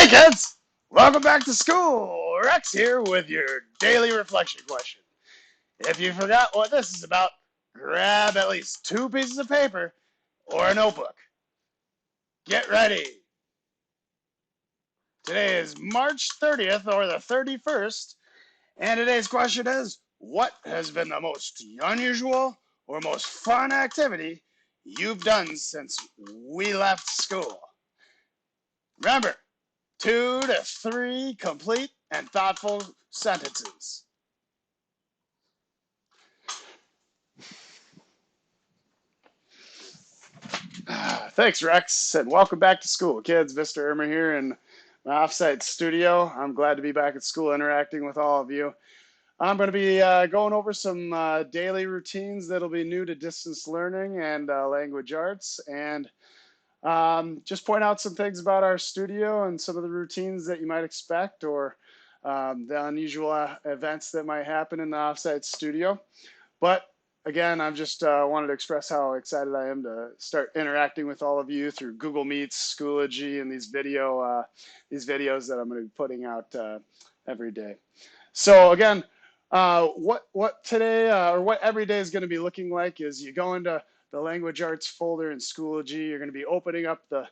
Hey kids! Welcome back to school! Rex here with your daily reflection question. If you forgot what this is about, grab at least 2 pieces of paper or a notebook. Get ready! Today is March 30th or the 31st, and today's question is, what has been the most unusual or most fun activity you've done since we left school? Remember, 2 to 3 complete and thoughtful sentences. Thanks, Rex, and welcome back to school, kids. Mr. Irma here in my offsite studio. I'm glad to be back at school interacting with all of you. I'm going to be going over some daily routines that'll be new to distance learning and language arts, and just point out some things about our studio and some of the routines that you might expect, or the unusual events that might happen in the offsite studio. But again, I'm just wanted to express how excited I am to start interacting with all of you through Google Meets, Schoology, and these videos that I'm going to be putting out every day. So again, what today or what every day is going to be looking like is you go into the language arts folder in Schoology. You're going to be opening up the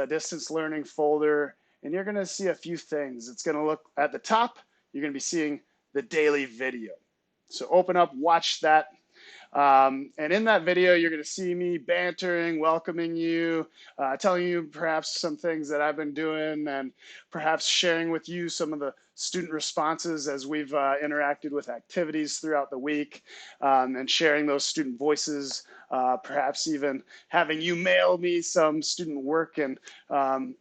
distance learning folder, and you're going to see a few things. It's going to look at the top. You're going to be seeing the daily video. So open up, watch that. And in that video, you're going to see me bantering, welcoming you, telling you perhaps some things that I've been doing, and perhaps sharing with you some of the student responses as we've interacted with activities throughout the week, and sharing those student voices, perhaps even having you mail me some student work and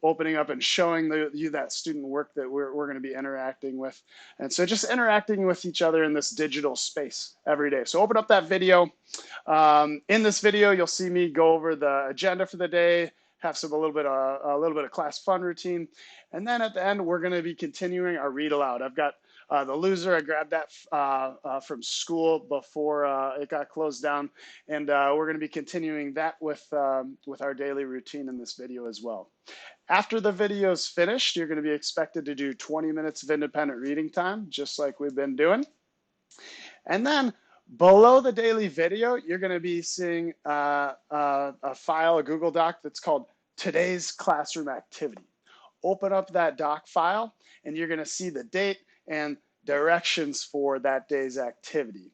opening up and showing you that student work that we're going to be interacting with. And so just interacting with each other in this digital space every day. So open up that video. In this video, you'll see me go over the agenda for the day, have a little bit of class fun routine, and then at the end we're going to be continuing our read aloud. I've got the loser. I grabbed that from school before it got closed down, and we're going to be continuing that with our daily routine in this video as well. After the video is finished, you're going to be expected to do 20 minutes of independent reading time, just like we've been doing. And then below the daily video, you're going to be seeing a file, a Google Doc that's called Today's Classroom Activity. Open up that doc file, and you're going to see the date and directions for that day's activity.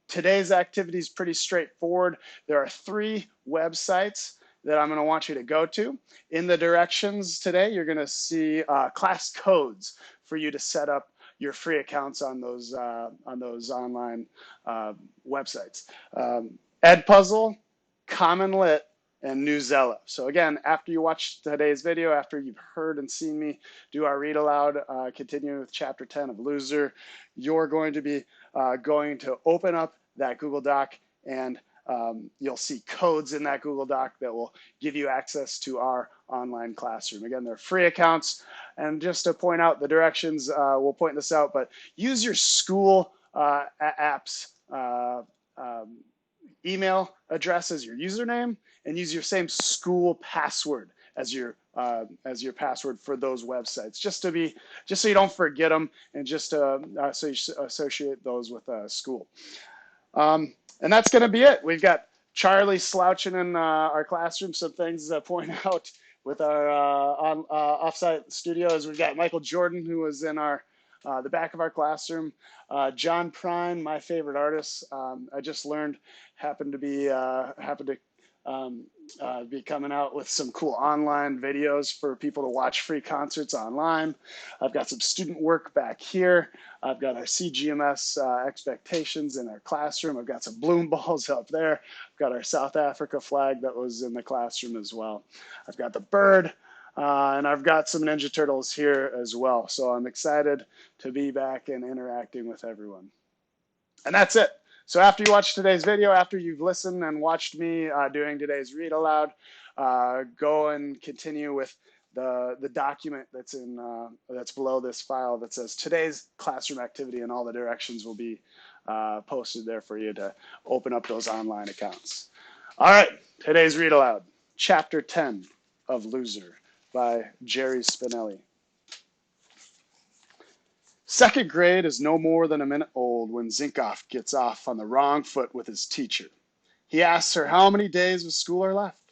Today's activity is pretty straightforward. There are 3 websites that I'm going to want you to go to. In the directions today, you're going to see class codes for you to set up your free accounts on those online websites. Edpuzzle, Common Lit, and Newsela. So again, after you watch today's video, after you've heard and seen me do our read aloud, continuing with chapter 10 of Loser, you're going to be going to open up that Google Doc, and you'll see codes in that Google Doc that will give you access to our online classroom. Again, they're free accounts. And just to point out the directions, we'll point this out, but use your school app's email address as your username, and use your same school password as your password for those websites, just so you don't forget them, and just so you associate those with school. And that's going to be it. We've got Charlie slouching in our classroom. Some things to point out with our offsite studios. We've got Michael Jordan, who was in the back of our classroom. John Prine, my favorite artist, I just learned happened to be coming out with some cool online videos for people to watch free concerts online. I've got some student work back here. I've got our CGMS expectations in our classroom. I've got some bloom balls up there. I've got our South Africa flag that was in the classroom as well. I've got the bird, and I've got some Ninja Turtles here as well. So I'm excited to be back and interacting with everyone. And that's it. So after you watch today's video, after you've listened and watched me doing today's read aloud, go and continue with the document that's below this file that says today's classroom activity, and all the directions will be posted there for you to open up those online accounts. All right, today's read aloud, chapter 10 of Loser by Jerry Spinelli. Second grade is no more than a minute old when Zinkoff gets off on the wrong foot with his teacher. He asks her how many days of school are left.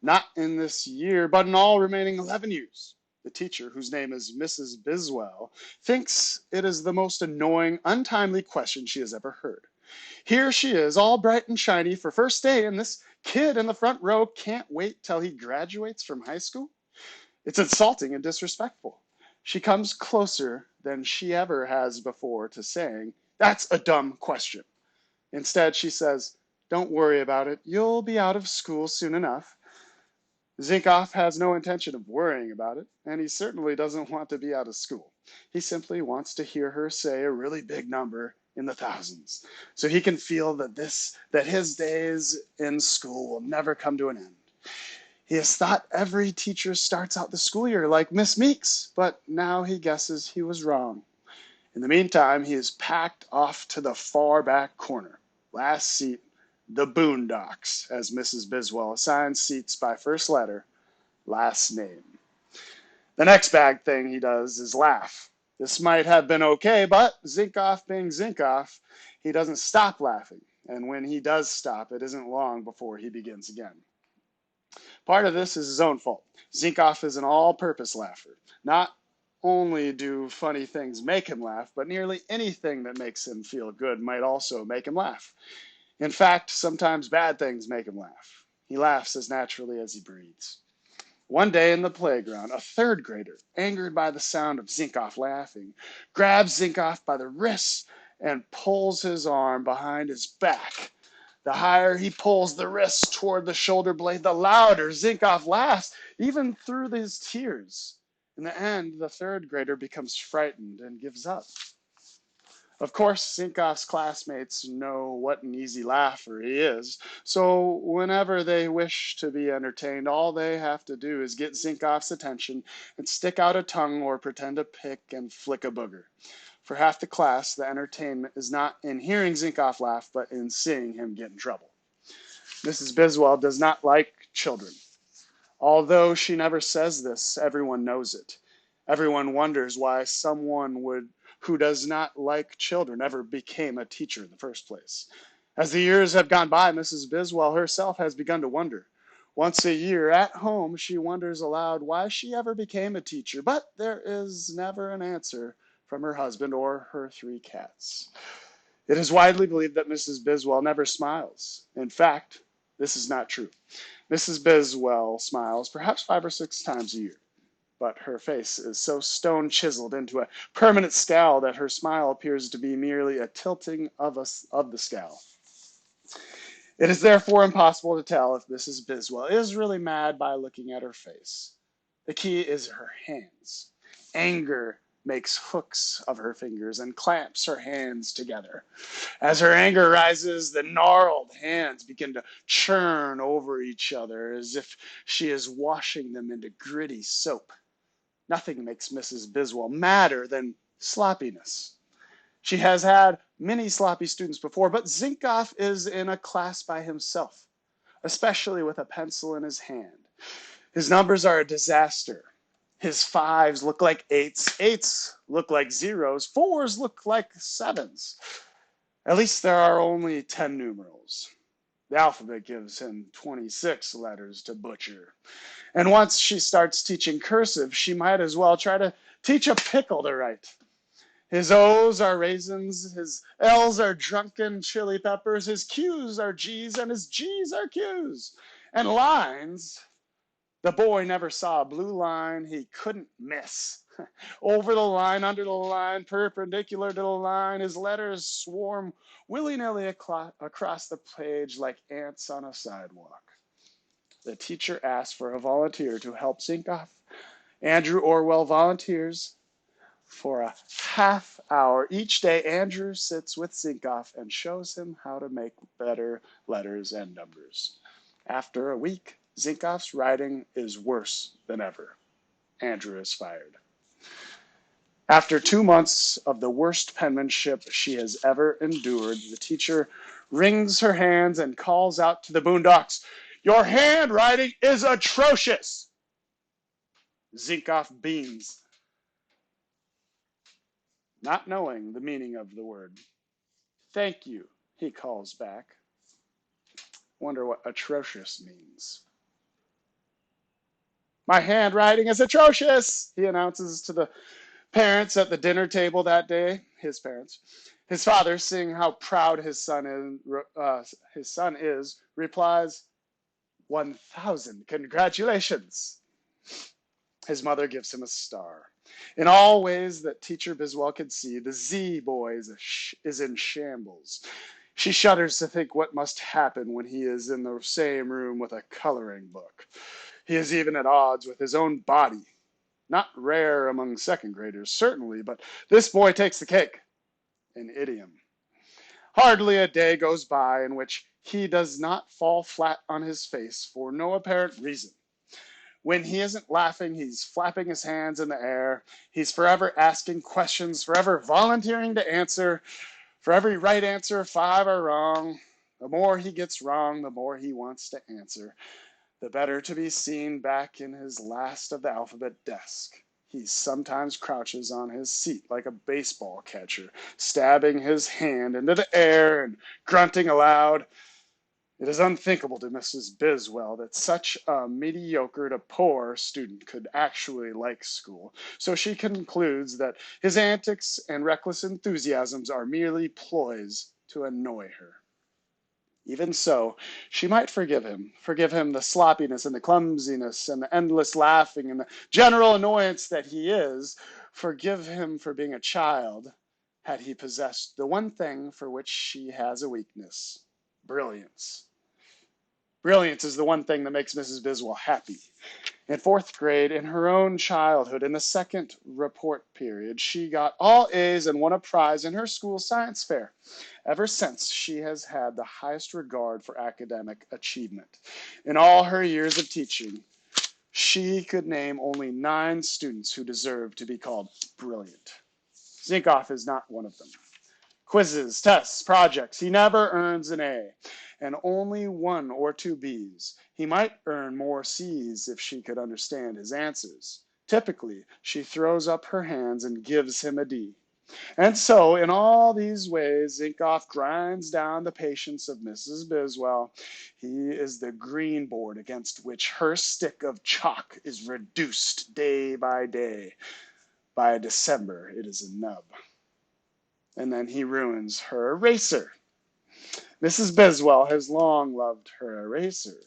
Not in this year, but in all remaining 11 years. The teacher, whose name is Mrs. Biswell, thinks it is the most annoying, untimely question she has ever heard. Here she is, all bright and shiny for first day, and this kid in the front row can't wait till he graduates from high school? It's insulting and disrespectful. She comes closer than she ever has before to saying, "That's a dumb question." Instead, she says, "Don't worry about it. You'll be out of school soon enough." Zinkoff has no intention of worrying about it, and he certainly doesn't want to be out of school. He simply wants to hear her say a really big number in the thousands, so he can feel that his days in school will never come to an end. He has thought every teacher starts out the school year like Miss Meeks, but now he guesses he was wrong. In the meantime, he is packed off to the far back corner. Last seat, the Boondocks, as Mrs. Biswell assigns seats by first letter, last name. The next bad thing he does is laugh. This might have been okay, but Zinkoff being Zinkoff, he doesn't stop laughing. And when he does stop, it isn't long before he begins again. Part of this is his own fault. Zinkoff is an all-purpose laugher. Not only do funny things make him laugh, but nearly anything that makes him feel good might also make him laugh. In fact, sometimes bad things make him laugh. He laughs as naturally as he breathes. One day in the playground, a third grader, angered by the sound of Zinkoff laughing, grabs Zinkoff by the wrist and pulls his arm behind his back. The higher he pulls the wrist toward the shoulder blade, the louder Zinkoff laughs, even through his tears. In the end, the third grader becomes frightened and gives up. Of course, Zinkoff's classmates know what an easy laugher he is, so whenever they wish to be entertained, all they have to do is get Zinkoff's attention and stick out a tongue or pretend to pick and flick a booger. For half the class, the entertainment is not in hearing Zinkoff laugh, but in seeing him get in trouble. Mrs. Biswell does not like children. Although she never says this, everyone knows it. Everyone wonders why someone who does not like children ever became a teacher in the first place. As the years have gone by, Mrs. Biswell herself has begun to wonder. Once a year at home, she wonders aloud why she ever became a teacher, but there is never an answer from her husband or her 3 cats. It is widely believed that Mrs. Biswell never smiles. In fact, this is not true. Mrs. Biswell smiles perhaps 5 or 6 times a year, but her face is so stone chiseled into a permanent scowl that her smile appears to be merely a tilting of the scowl. It is therefore impossible to tell if Mrs. Biswell is really mad by looking at her face. The key is her hands. Anger makes hooks of her fingers and clamps her hands together. As her anger rises, the gnarled hands begin to churn over each other as if she is washing them into gritty soap. Nothing makes Mrs. Biswell madder than sloppiness. She has had many sloppy students before, but Zinkoff is in a class by himself, especially with a pencil in his hand. His numbers are a disaster. His 5s look like 8s, 8s look like 0s, 4s look like 7s. At least there are only 10 numerals. The alphabet gives him 26 letters to butcher. And once she starts teaching cursive, she might as well try to teach a pickle to write. His O's are raisins, his L's are drunken chili peppers, his Q's are G's, and his G's are Q's. And lines, the boy never saw a blue line he couldn't miss. Over the line, under the line, perpendicular to the line, his letters swarm willy-nilly across the page like ants on a sidewalk. The teacher asks for a volunteer to help Zinkoff. Andrew Orwell volunteers. For a half hour each day, Andrew sits with Zinkoff and shows him how to make better letters and numbers. After a week, Zinkoff's writing is worse than ever. Andrew is fired. After 2 months of the worst penmanship she has ever endured, the teacher wrings her hands and calls out to the Boondocks, "Your handwriting is atrocious!" Zinkoff beams, not knowing the meaning of the word. Thank you, he calls back. Wonder what atrocious means. My handwriting is atrocious, he announces to the parents at the dinner table that day, his parents. His father, seeing how proud his son is, replies, 1,000 congratulations. His mother gives him a star. In all ways that Teacher Biswell could see, the Z boy is in shambles. She shudders to think what must happen when he is in the same room with a coloring book. He is even at odds with his own body. Not rare among second graders, certainly, but this boy takes the cake. An idiom. Hardly a day goes by in which he does not fall flat on his face for no apparent reason. When he isn't laughing, he's flapping his hands in the air. He's forever asking questions, forever volunteering to answer. For every right answer, 5 are wrong. The more he gets wrong, the more he wants to answer. The better to be seen back in his last of the alphabet desk. He sometimes crouches on his seat like a baseball catcher, stabbing his hand into the air and grunting aloud. It is unthinkable to Mrs. Biswell that such a mediocre to poor student could actually like school, so she concludes that his antics and reckless enthusiasms are merely ploys to annoy her. Even so, she might forgive him the sloppiness and the clumsiness and the endless laughing and the general annoyance that he is, forgive him for being a child, had he possessed the one thing for which she has a weakness, brilliance. Brilliance is the one thing that makes Mrs. Biswell happy. In fourth grade, in her own childhood, in the second report period, she got all A's and won a prize in her school science fair. Ever since, she has had the highest regard for academic achievement. In all her years of teaching, she could name only 9 students who deserved to be called brilliant. Zinkoff is not one of them. Quizzes, tests, projects, he never earns an A, and only 1 or 2 B's. He might earn more C's if she could understand his answers. Typically, she throws up her hands and gives him a D. And so, in all these ways, Zinkoff grinds down the patience of Mrs. Biswell. He is the green board against which her stick of chalk is reduced day by day. By December, it is a nub. And then he ruins her eraser. Mrs. Biswell has long loved her eraser.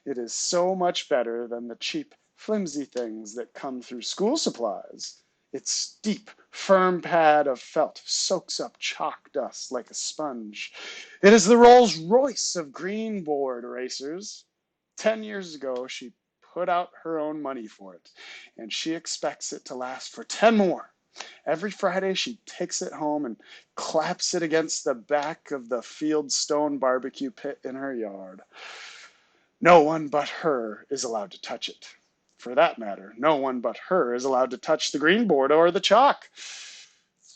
It is so much better than the cheap, flimsy things that come through school supplies. Its deep, firm pad of felt soaks up chalk dust like a sponge. It is the Rolls Royce of green board erasers. 10 years ago, she put out her own money for it, and she expects it to last for 10 more. Every Friday, she takes it home and claps it against the back of the Fieldstone barbecue pit in her yard. No one but her is allowed to touch it. For that matter, no one but her is allowed to touch the green board or the chalk.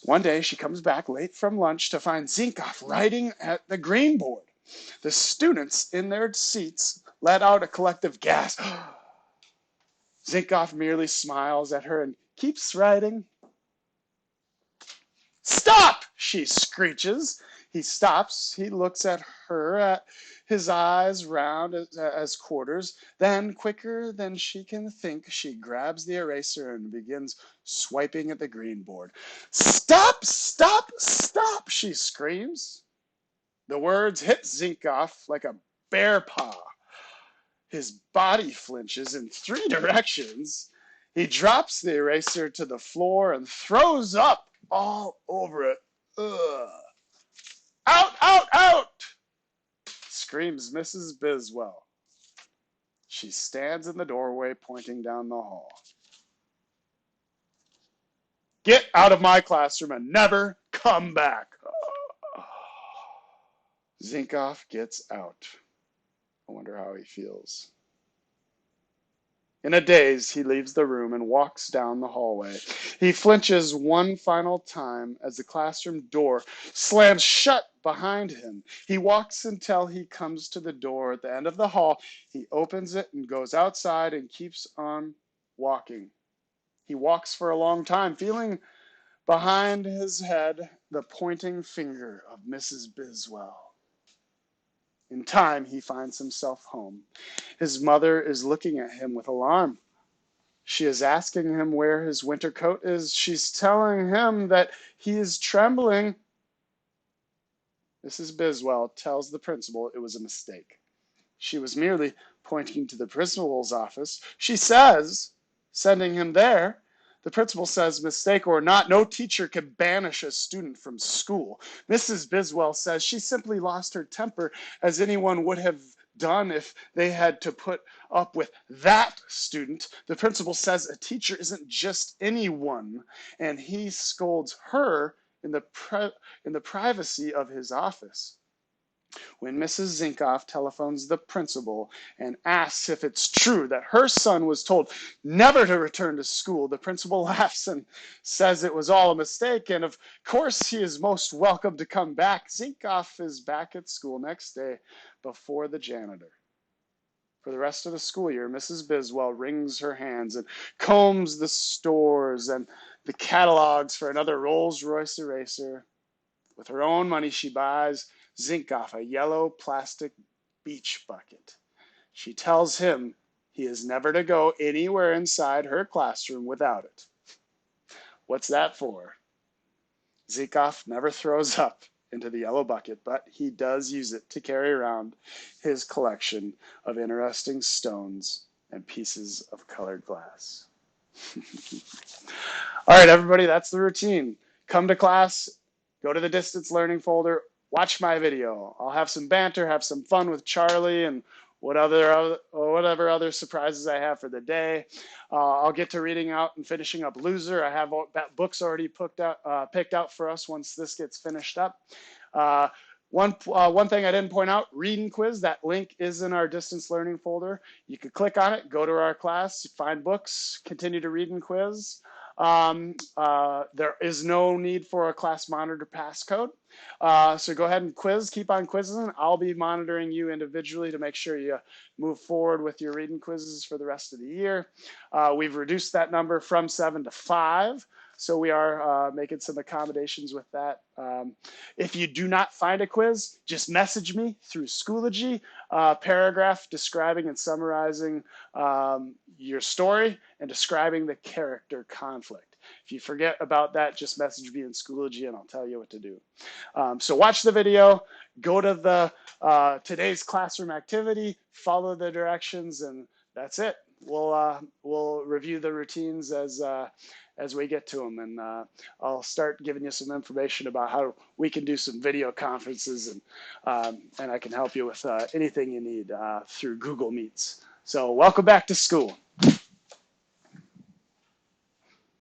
One day, she comes back late from lunch to find Zinkoff writing at the green board. The students in their seats let out a collective gasp. Zinkoff merely smiles at her and keeps writing. Stop! She screeches. He stops. He looks at her, his eyes round as quarters. Then, quicker than she can think, she grabs the eraser and begins swiping at the green board. Stop! Stop! Stop! She screams. The words hit Zinkoff like a bear paw. His body flinches in 3 directions. He drops the eraser to the floor and throws up all over it. Ugh. Out, out, out! Screams Mrs. Biswell. She stands in the doorway pointing down the hall. Get out of my classroom and never come back. Zinkoff gets out. I wonder how he feels. In a daze, he leaves the room and walks down the hallway. He flinches one final time as the classroom door slams shut behind him. He walks until he comes to the door at the end of the hall. He opens it and goes outside and keeps on walking. He walks for a long time, feeling behind his head the pointing finger of Mrs. Biswell. In time, he finds himself home. His mother is looking at him with alarm. She is asking him where his winter coat is. She's telling him that he is trembling. Mrs. Biswell tells the principal it was a mistake. She was merely pointing to the principal's office. She says, sending him there, the principal says, mistake or not, no teacher can banish a student from school. Mrs. Biswell says she simply lost her temper, as anyone would have done if they had to put up with that student. The principal says a teacher isn't just anyone, and he scolds her in the privacy of his office. When Mrs. Zinkoff telephones the principal and asks if it's true that her son was told never to return to school, the principal laughs and says it was all a mistake, and of course he is most welcome to come back. Zinkoff is back at school next day before the janitor. For the rest of the school year, Mrs. Biswell wrings her hands and combs the stores and the catalogs for another Rolls-Royce eraser. With her own money, she buys Zinkoff a yellow plastic beach bucket. She tells him he is never to go anywhere inside her classroom without it. What's that for? Zinkoff never throws up into the yellow bucket, but he does use it to carry around his collection of interesting stones and pieces of colored glass. All right, everybody, that's the routine. Come to class, go to the distance learning folder, watch my video. I'll have some banter, have some fun with Charlie and whatever other surprises I have for the day. I'll get to reading out and finishing up Loser. I have books already picked out for us once this gets finished up. One thing I didn't point out, Reading Quiz, that link is in our distance learning folder. You could click on it, go to our class, find books, continue to read and quiz. There is no need for a class monitor passcode. So go ahead and keep on quizzing. I'll be monitoring you individually to make sure you move forward with your reading quizzes for the rest of the year. We've reduced that number from 7 to 5. So we are making some accommodations with that. If you do not find a quiz, just message me through Schoology, paragraph describing and summarizing your story and describing the character conflict. If you forget about that, just message me in Schoology and I'll tell you what to do. So watch the video, go to the today's classroom activity, follow the directions, and that's it. We'll review the routines as we get to them, and I'll start giving you some information about how we can do some video conferences, and I can help you with anything you need through Google Meets. So welcome back to school.